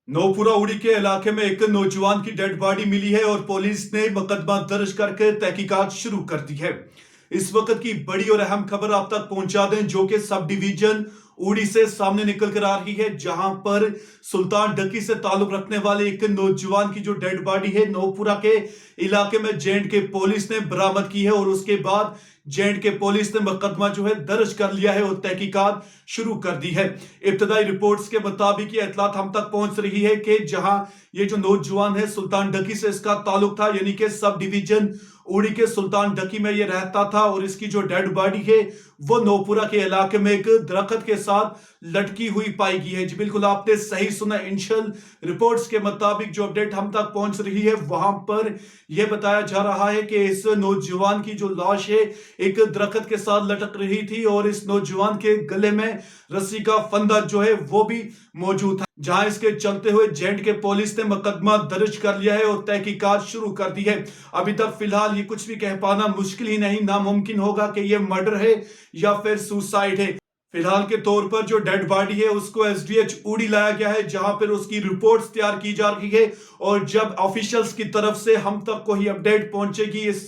नौपुरा उड़ी के इलाके में एक नौजवान की डेड बॉडी मिली है और पुलिस ने मुकदमा दर्ज करके तहकीकात शुरू कर दी है। इस वक्त की बड़ी और अहम खबर आप तक पहुंचा दें, जो कि सब डिवीजन उड़ी से सामने निकल कर आ रही है, जहां पर सुल्तान डकी से ताल्लुक रखने वाले एक नौजवान की जो डेड बॉडी है नौपुरा के इलाके में जेएंड के पुलिस ने बरामद की है। और उसके बाद जेएंड के पुलिस ने मुकदमा जो है दर्ज कर लिया है और तहकीकात शुरू कर दी है। इब्तदाई रिपोर्ट्स के मुताबिक ये इतलात हम तक पहुंच रही है कि जहां ये जो नौजवान है सुल्तान डकी से इसका ताल्लुक था, यानी कि सब डिवीजन उड़ी के सुल्तान डकी में ये रहता था, और इसकी जो डेड बॉडी है वो नौपुरा के इलाके में एक दरख्त के साथ लटकी हुई पाई गई है। जी बिल्कुल, आपने सही सुना। इनिशियल रिपोर्ट्स के मुताबिक जो अपडेट हम तक पहुंच रही है वहां पर यह बताया जा रहा है कि इस नौजवान की जो लाश है एक दरख्त के साथ लटक रही थी, और इस नौजवान के गले में रस्सी का फंदा जो है वो भी मौजूद था। जहां इसके चलते हुए जेएंड के पुलिस ने मुकदमा दर्ज कर लिया है और तहकीकात शुरू कर दी है। अभी तक फिलहाल ये कुछ भी कह पाना मुश्किल ही नहीं, नामुमकिन होगा कि ये मर्डर है या फिर सुसाइड है। फिलहाल के तौर पर जो डेड बॉडी है उसको एसडीएच उड़ी लाया गया है, जहां पर उसकी रिपोर्ट्स तैयार की जा रही है। और जब ऑफिशियल्स की तरफ से हम तक कोई अपडेट पहुंचेगी इस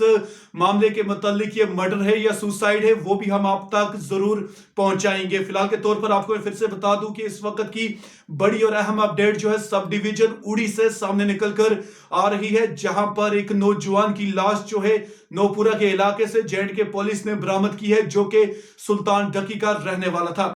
मामले के मतलब ये मर्डर है या सुसाइड है, वो भी हम आप तक जरूर पहुंचाएंगे। फिलहाल के तौर पर आपको मैं फिर से बता दूं कि इस वक्त की बड़ी और अहम अपडेट जो है सब डिवीजन उड़ी से सामने निकल कर आ रही है, जहां पर एक नौजवान की लाश जो है नौपुरा के इलाके से जेएंड के पुलिस ने बरामद की है, जो कि सुल्तान डकी का रहने वाला था।